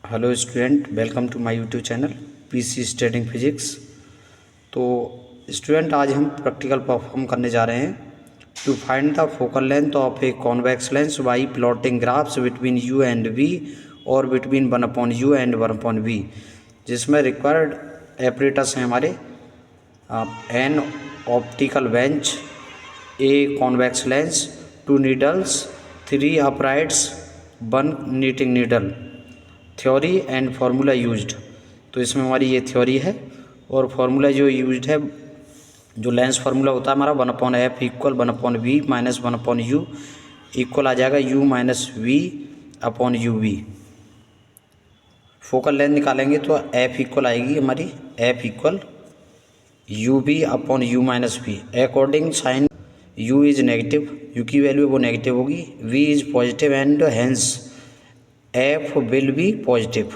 Hello student, welcome to my YouTube channel PC studying physics. तो student, आज हम practical perform करने जा रहे हैं to find the focal length of a convex lens by plotting graphs between U and V और between 1/u and 1/v, जिसमें required apparatus हैं हमारे an optical bench, a convex lens, 2 needles, 3 uprights, 1 knitting needle. Theory and formula used, तो इसमें हमारी ये theory है और फार्मूला जो यूज्ड है, जो लेंस फार्मूला होता है हमारा 1/f equal 1/v minus 1/u equal आ जाएगा u minus v upon uv। Focal length निकालेंगे तो f इक्वल आएगी हमारी f equal uv upon u minus v। According sign u is negative, u की वैल्यू वो नेगेटिव होगी, v is positive and hence F will be positive,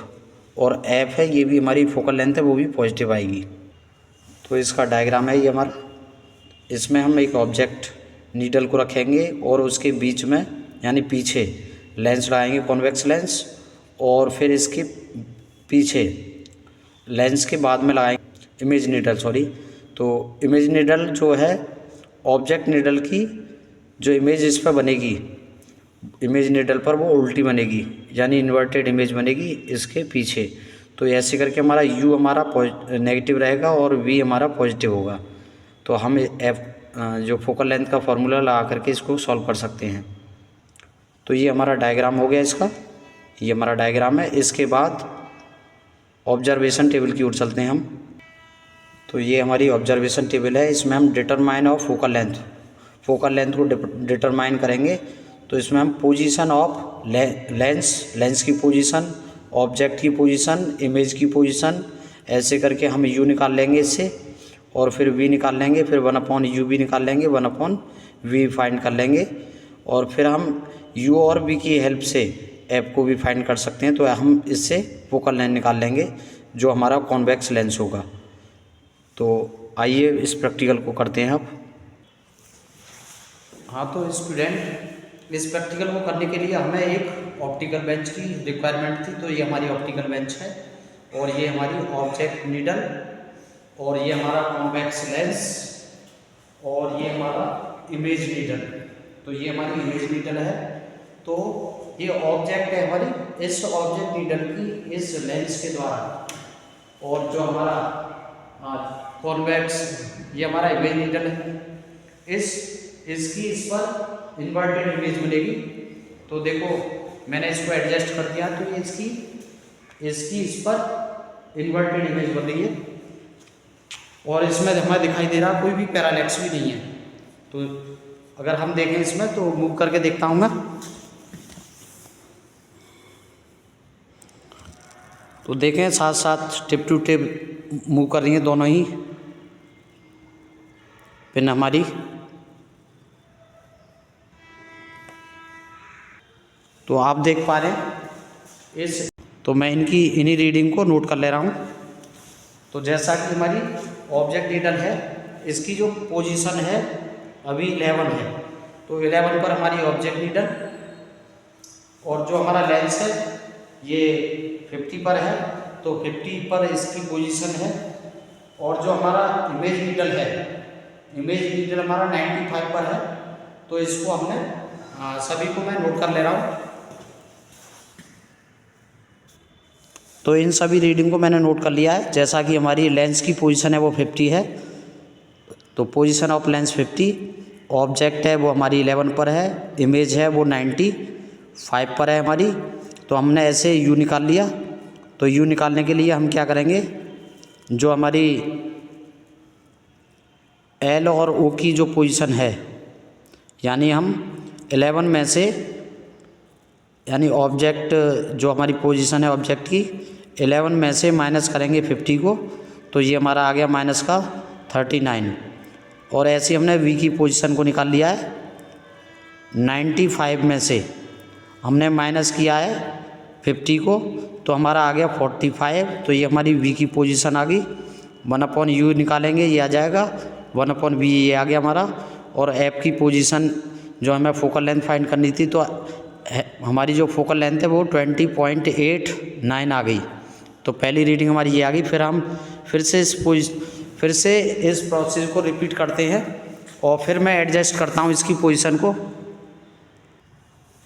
और F है ये भी हमारी फोकल लेंथ है वो भी पॉजिटिव आएगी। तो इसका डायग्राम है ये हमारा। इसमें हम एक ऑब्जेक्ट नीडल को रखेंगे और उसके बीच में यानी पीछे लेंस लगाएंगे, कॉन्वेक्स लेंस, और फिर इसके पीछे लेंस के बाद में लगाएंगे इमेज नीडल, तो इमेज नीडल जो है ऑब्जेक्ट नीडल की जो इमेज इस पर बनेगी, इमेज नीडल पर वो उल्टी बनेगी, यानी इन्वर्टेड इमेज बनेगी इसके पीछे। तो ऐसे करके हमारा u हमारा नेगेटिव रहेगा और v हमारा पॉजिटिव होगा। तो हम f जो फोकल लेंथ का फार्मूला लगा करके इसको सॉल्व कर सकते हैं। तो ये हमारा डायग्राम हो गया इसका, ये हमारा डायग्राम है। इसके बाद ऑब्जर्वेशन टेबल की ओर चलते हैं हम। तो ये हमारी ऑब्जर्वेशन टेबल है, इसमें हम डिटरमाइन ऑफ फोकल लेंथ को डिटरमाइन करेंगे। तो इसमें हम पोजीशन ऑफ लेंस की पोजीशन, ऑब्जेक्ट की पोजीशन, इमेज की पोजीशन, ऐसे करके हम u निकाल लेंगे इससे, और फिर v निकाल लेंगे, फिर 1/uv निकाल लेंगे, 1/v फाइंड कर लेंगे, और फिर हम u और v की हेल्प से f को भी फाइंड कर सकते हैं। तो हम इससे फोकल लेंथ निकाल लेंगे जो हमारा कॉन्वेक्स लेंस होगा। तो आइए इस प्रैक्टिकल को करते हैं अब। हाँ, तो स्टूडेंट, इस प्रैक्टिकल को करने के लिए हमें एक ऑप्टिकल बेंच की रिक्वायरमेंट थी। तो ये हमारी ऑप्टिकल बेंच है और ये हमारी ऑब्जेक्ट नीडल, और ये हमारा कॉन्वेक्स लेंस, और ये हमारा इमेज नीडल। तो ये हमारी इमेज नीडल है। तो ये ऑब्जेक्ट है हमारी, इस ऑब्जेक्ट नीडल की इस लेंस के द्वारा, और जो हमारा कॉन्वेक्स ये हमारा इमेज नीडल है, इसकी इस पर इन्वर्टेड इमेज मिलेगी। तो देखो मैंने इसको एडजस्ट कर दिया, तो ये इसकी इस पर इन्वर्टेड इमेज बन रही है, और इसमें हमें दिखाई दे रहा कोई भी पैरालैक्स भी नहीं है। तो अगर हम देखें इसमें, तो मूव करके देखता हूँ मैं, तो देखें साथ साथ टिप टू टिप मूव कर रही हैं दोनों ही पिन हमारी। तो आप देख पा रहे हैं तो मैं इन्हीं रीडिंग को नोट कर ले रहा हूँ। तो जैसा कि हमारी ऑब्जेक्ट नीडल है, इसकी जो पोजीशन है अभी 11 है, तो 11 पर हमारी ऑब्जेक्ट नीडल, और जो हमारा लेंस है ये 50 पर है, तो 50 पर इसकी पोजीशन है, और जो हमारा इमेज नीडल है, इमेज नीडल हमारा 95 पर है। तो इसको हमने सभी को मैं नोट कर ले रहा हूँ। तो इन सभी रीडिंग को मैंने नोट कर लिया है। जैसा कि हमारी लेंस की पोजीशन है वो 50 है, तो पोजीशन ऑफ लेंस 50, ऑब्जेक्ट है वो हमारी 11 पर है, इमेज है वो 95 पर है हमारी। तो हमने ऐसे u निकाल लिया। तो u निकालने के लिए हम क्या करेंगे, जो हमारी L और O की जो पोजीशन है, यानी हम 11 में से, यानी ऑब्जेक्ट जो हमारी पोजीशन है ऑब्जेक्ट की 11 में से माइनस करेंगे 50 को, तो ये हमारा आ गया माइनस का 39। और ऐसे हमने v की पोजीशन को निकाल लिया है। 95 में से हमने माइनस किया है 50 को, तो हमारा आ गया 45। तो ये हमारी v की पोजीशन आ गई। 1/u निकालेंगे, ये आ जाएगा 1/v, ये आ गया हमारा। और f की पोजीशन जो हमें फोकल लेंथ फाइंड करनी थी, तो हमारी जो फोकल लेंथ है वो 20.89 आ गई। तो पहली रीडिंग हमारी ये आ गई। फिर हम फिर से इस प्रोसेस को रिपीट करते हैं और फिर मैं एडजस्ट करता हूँ इसकी पोजीशन को।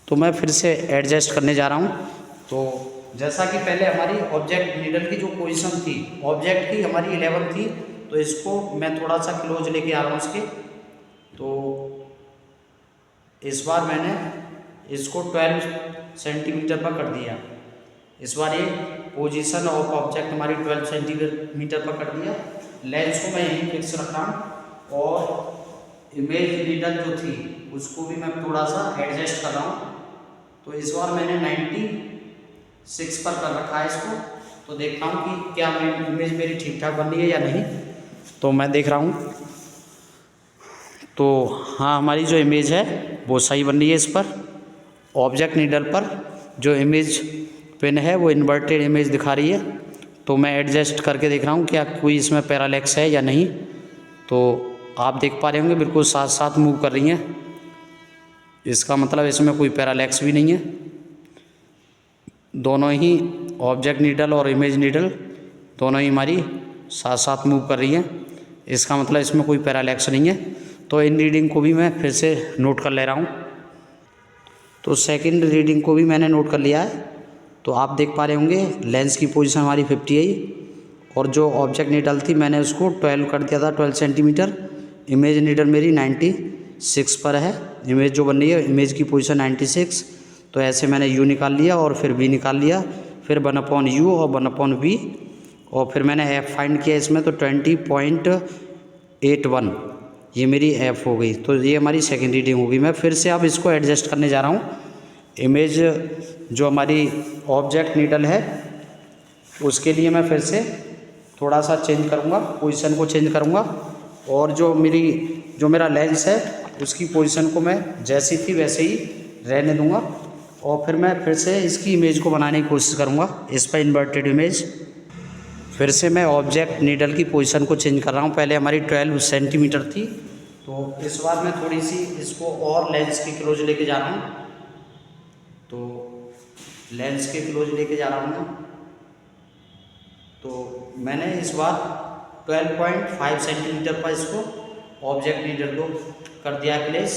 तो मैं फिर से एडजस्ट करने जा रहा हूँ। तो जैसा कि पहले हमारी ऑब्जेक्ट नीडल की जो पोजीशन थी, ऑब्जेक्ट की हमारी 11 थी, तो इसको मैं थोड़ा सा क्लोज लेके आ रहा हूँ इसके। तो इस बार मैंने इसको 12 सेंटीमीटर पर कर दिया। इस बार ये पोजीशन ऑफ ऑब्जेक्ट हमारी 12 सेंटीमीटर पर कर दिया। लेंस को मैं यहीं फिक्स रख रहा हूँ और इमेज नीडल जो थी उसको भी मैं थोड़ा सा एडजस्ट कर रहा हूँ। तो इस बार मैंने 96 पर कर रखा है इसको। तो देखता हूँ कि क्या इमेज मेरी ठीक ठाक बन रही है या नहीं। तो मैं देख रहा हूँ, तो हाँ हमारी जो इमेज है वो सही बन रही है। इस पर ऑब्जेक्ट नीडल पर जो इमेज पिन है वो इन्वर्टेड इमेज दिखा रही है। तो मैं एडजस्ट करके देख रहा हूँ क्या कोई इसमें पैरालैक्स है या नहीं। तो आप देख पा रहे होंगे बिल्कुल साथ साथ मूव कर रही हैं। इसका मतलब इसमें कोई पैरालैक्स भी नहीं है। दोनों ही ऑब्जेक्ट नीडल और इमेज नीडल दोनों ही हमारी साथ साथ मूव कर रही हैं। इसका मतलब इसमें कोई पैरालैक्स नहीं है। तो इन रीडिंग को भी मैं फिर से नोट कर ले रहा हूँ। तो सेकंड रीडिंग को भी मैंने नोट कर लिया है। तो आप देख पा रहे होंगे लेंस की पोजीशन हमारी 58 और जो ऑब्जेक्ट नीडल थी मैंने उसको 12 कर दिया था, 12 सेंटीमीटर। इमेज नीडल मेरी 96 पर है। इमेज जो बन रही है इमेज की पोजीशन 96। तो ऐसे मैंने u निकाल लिया और फिर v निकाल लिया, फिर 1/u और 1/v और फिर मैंने f फाइंड किया इसमें। तो 20.81 ये मेरी f हो गई। तो ये हमारी सेकेंड रीडिंग होगी। मैं फिर से अब इसको एडजस्ट करने जा रहा हूँ। इमेज जो हमारी ऑब्जेक्ट नीडल है उसके लिए मैं फिर से थोड़ा सा चेंज करूँगा, पोजीशन को चेंज करूँगा और जो मेरा लेंस है उसकी पोजीशन को मैं जैसी थी वैसे ही रहने दूँगा और फिर मैं फिर से इसकी इमेज को बनाने की कोशिश करूँगा। इस पर इन्वर्टेड इमेज फिर से मैं ऑब्जेक्ट नीडल की पोजीशन को चेंज कर रहा हूँ। पहले हमारी 12 सेंटीमीटर थी, तो इस बार मैं थोड़ी सी इसको और लेंस के क्लोज लेके जा रहा हूँ। तो लेंस के क्लोज लेके जा रहा हूँ मैं। तो मैंने इस बार 12.5 सेंटीमीटर पर इसको ऑब्जेक्ट नीडल को कर दिया प्लेस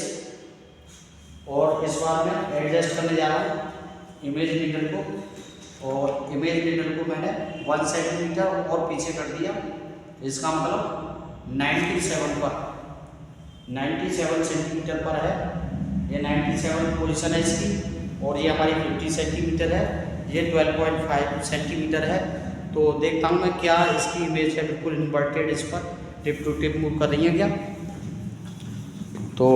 और इस बार मैं एडजस्ट करने जा रहा हूँ इमेज नीडल को। और इमेज नीडल को मैंने 1 सेंटीमीटर और पीछे कर दिया। इसका मतलब 97 सेंटीमीटर पर है। ये 97 पोजीशन है इसकी और ये हमारी 50 सेंटीमीटर है, ये 12.5 सेंटीमीटर है। तो देखता हूँ मैं क्या इसकी इमेज है बिल्कुल इन्वर्टेड इस पर टिप टू टिप मूव कर रही है क्या। तो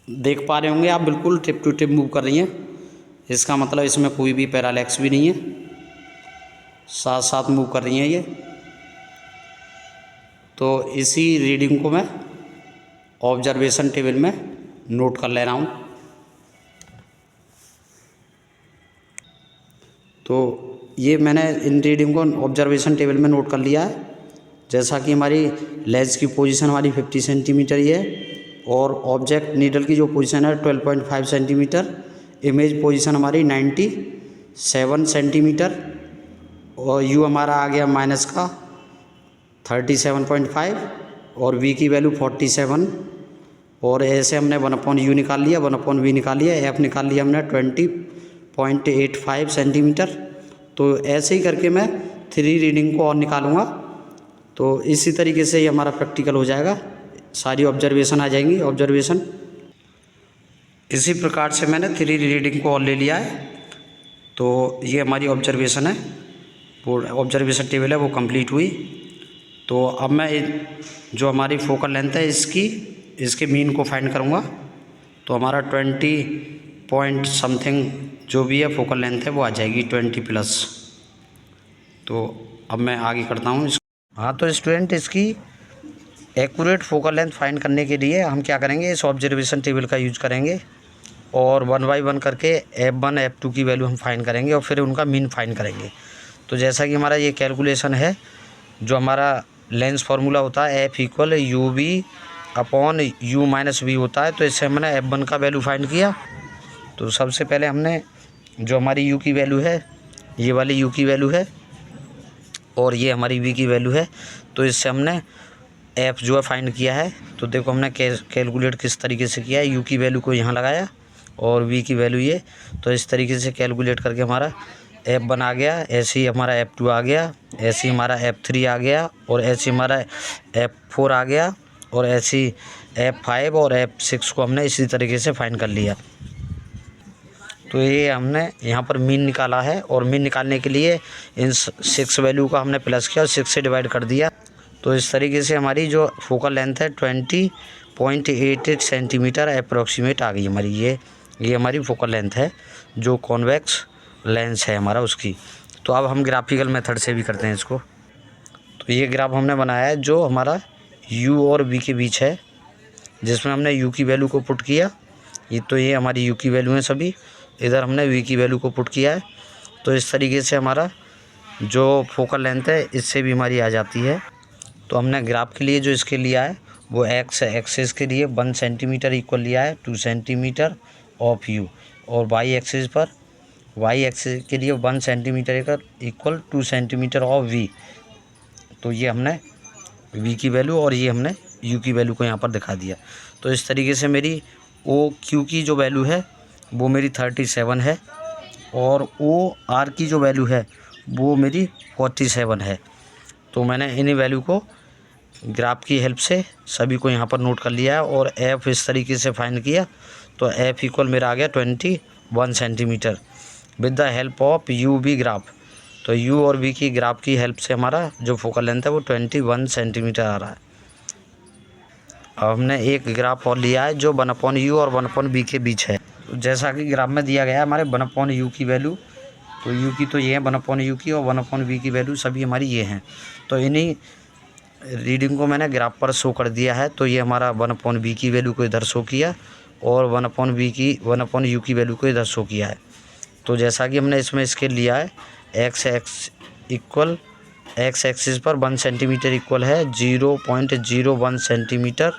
देख पा रहे होंगे आप बिल्कुल टिप टू टिप मूव कर रही हैं। इसका मतलब इसमें कोई भी पैरालैक्स भी नहीं है, साथ साथ मूव कर रही हैं ये। तो इसी रीडिंग को मैं ऑब्जर्वेशन टेबल में नोट कर ले रहा हूँ। तो ये मैंने इन रीडिंग को ऑब्जर्वेशन टेबल में नोट कर लिया है। जैसा कि हमारी लेंस की पोजीशन हमारी 50 सेंटीमीटर ही है और ऑब्जेक्ट नीडल की जो पोजीशन है 12.5 सेंटीमीटर, इमेज पोजीशन हमारी 97 सेंटीमीटर और u हमारा आ गया माइनस का 37.5 और v की वैल्यू 47 और ऐसे हमने 1/u निकाल लिया, 1/v निकाल लिया, f निकाल लिया हमने 20.85 सेंटीमीटर। तो ऐसे ही करके मैं 3 रीडिंग को और निकालूंगा। तो इसी तरीके से ही हमारा प्रैक्टिकल हो जाएगा, सारी ऑब्जर्वेशन आ जाएंगी। ऑब्जर्वेशन इसी प्रकार से मैंने 3 रीडिंग को और ले लिया है। तो ये हमारी ऑब्जर्वेशन है, वो ऑब्जर्वेशन टेबल है वो कंप्लीट हुई। तो अब मैं जो हमारी फोकल लेंथ है इसके मीन को फाइंड करूँगा। तो हमारा 20 पॉइंट समथिंग जो भी है फोकल लेंथ है वो आ जाएगी 20+। तो अब मैं आगे करता हूँ। हाँ तो स्टूडेंट, इसकी एक्यूरेट फोकल लेंथ फाइंड करने के लिए हम क्या करेंगे, इस ऑब्जर्वेशन टेबल का यूज करेंगे और 1 बाई 1 करके f1 f2 की वैल्यू हम फाइंड करेंगे और फिर उनका मीन फाइंड करेंगे। तो जैसा कि हमारा ये कैलकुलेशन है, जो हमारा लेंस फार्मूला होता है f = UV upon u minus v होता है। तो इससे हमने f1 का वैल्यू फाइंड किया। तो सबसे पहले हमने जो हमारी u की वैल्यू है, ये वाली u की वैल्यू है और ये हमारी v की वैल्यू है। तो इससे हमने f जो है फाइंड किया है। तो देखो हमने कैलकुलेट किस तरीके से किया है, u की वैल्यू को यहाँ लगाया और v की वैल्यू ये। तो इस तरीके से कैलकुलेट करके हमारा f1 आ गया, ऐसे ही हमारा f2 आ गया, ऐसे ही हमारा f3 आ गया और ऐसे ही हमारा f4 आ गया और ऐसे ही f5 और f6 को हमने इसी तरीके से फाइंड कर लिया। तो ये हमने यहाँ पर मीन निकाला है और मीन निकालने के लिए इन 6 वैल्यू का हमने प्लस किया और 6 से डिवाइड कर दिया। तो इस तरीके से हमारी जो फोकल लेंथ है 20.88 सेंटीमीटर अप्रोक्सीमेट आ गई हमारी। ये हमारी फोकल लेंथ है जो कॉन्वेक्स लेंस है हमारा उसकी। तो अब हम ग्राफिकल मेथड से भी करते हैं इसको। तो ये ग्राफ हमने बनाया है जो हमारा u और v के बीच है, जिसमें हमने u की वैल्यू को पुट किया। ये हमारी u की वैल्यू है सभी, इधर हमने v की वैल्यू को पुट किया है। तो इस तरीके से हमारा जो फोकल लेंथ है इससे भी हमारी आ जाती है। तो हमने ग्राफ के लिए जो इसके लिया है वो x एक्सिस के लिए 1 सेंटीमीटर इक्वल लिया है 2 सेंटीमीटर ऑफ u, और y एक्सिस पर y एक्सिस के लिए 1 centimetre equal 2 centimetre of v। तो ये हमने v की वैल्यू और ये हमने u की वैल्यू को यहाँ पर दिखा दिया। तो इस तरीके से मेरी OQ की जो वैल्यू है वो मेरी 37 है और OR की जो वैल्यू है वो मेरी 47 है। तो मैंने इन्हीं वैल्यू को ग्राफ की हेल्प से सभी को यहाँ पर नोट कर लिया है और f इस तरीके से फाइंड किया। तो f इक्वल मेरा आ गया 21 centimetre with the help of UV graph. तो u और v की ग्राफ की हेल्प से हमारा जो फोकल लेंथ है वो 21 सेंटीमीटर आ रहा है। अब हमने एक ग्राफ और लिया है जो 1/u और 1/v के बीच है। तो जैसा कि ग्राफ में दिया गया है हमारे 1/u की वैल्यू, तो u की तो ये है 1/u की और 1/v की वैल्यू सभी हमारी ये हैं। तो इन्हीं रीडिंग को मैंने ग्राफ पर शो कर दिया है। तो ये हमारा 1/v की वैल्यू को इधर शो किया और 1/u की वैल्यू को इधर शो किया है। तो जैसा कि हमने इसमें स्केल लिया है x एक्सिस पर 1 सेंटीमीटर इक्वल है 0.01 सेंटीमीटर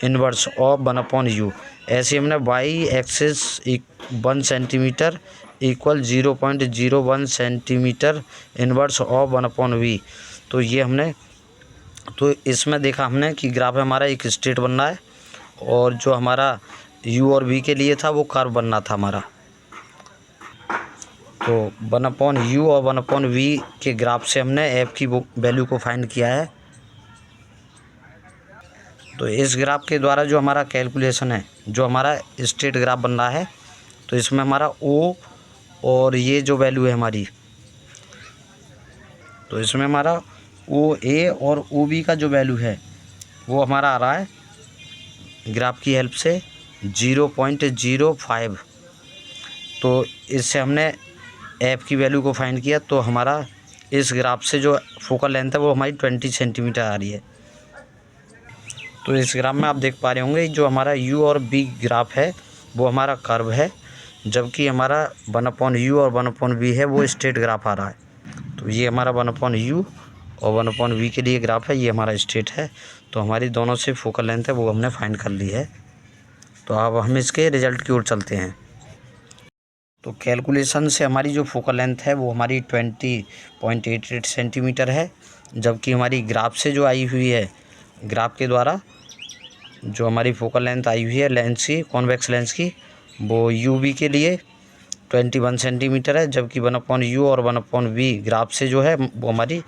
इनवर्स ऑफ 1/u। ऐसे हमने y axis 1 centimetre equal 0.01 centimetre inverse of 1/v। तो ये हमने तो इसमें देखा हमने कि ग्राफ हमारा एक स्ट्रेट बनना है और जो हमारा u और v के लिए था वो कर्व बनना था हमारा। तो 1/u और 1/v के ग्राफ से हमने f की वैल्यू को फाइंड किया है। तो इस ग्राफ के द्वारा जो हमारा कैलकुलेशन है, जो हमारा स्ट्रेट ग्राफ बन रहा है, तो इसमें हमारा o और ये जो वैल्यू है हमारी, तो इसमें हमारा OA और OB का जो वैल्यू है वो हमारा आ रहा है ग्राफ की हेल्प से 0.05। तो इससे हमने f की वैल्यू को फाइंड किया। तो हमारा इस ग्राफ से जो फोकल लेंथ है वो हमारी 20 सेंटीमीटर आ रही है। तो इस ग्राफ में आप देख पा रहे होंगे जो हमारा u और v ग्राफ है वो हमारा कर्व है, जबकि हमारा 1/u और 1/v है वो स्ट्रेट ग्राफ आ रहा है। तो ये हमारा 1/u और 1/v के लिए ग्राफ है, ये हमारा स्ट्रेट है। तो हमारी दोनों से फोकल लेंथ है वो हमने फाइंड कर ली है। तो अब हम इसके रिज़ल्ट की ओर चलते हैं। तो कैलकुलेशन से हमारी जो फोकल लेंथ है वो हमारी 20.88 सेंटीमीटर है, जबकि हमारी ग्राफ से जो आई हुई है, ग्राफ के द्वारा जो हमारी फोकल लेंथ आई हुई है लेंस की, कॉन्वेक्स लेंस की, वो UV के लिए 21 सेंटीमीटर है, जबकि 1/u और 1/v ग्राफ से जो है वो हमारी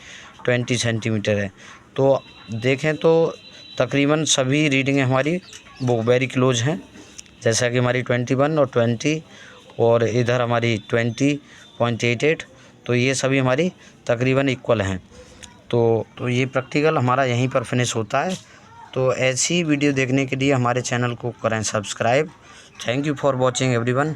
20 सेंटीमीटर है। तो देखें तो तकरीबन सभी रीडिंग हमारी वो वेरी क्लोज हैं, जैसा कि हमारी 21 और 20 और इधर हमारी 20.88। तो ये सभी हमारी तकरीबन इक्वल हैं। तो ये प्रैक्टिकल हमारा यहीं पर फिनिश होता है। तो ऐसी वीडियो देखने के लिए हमारे चैनल को करें subscribe. Thank you for watching everyone.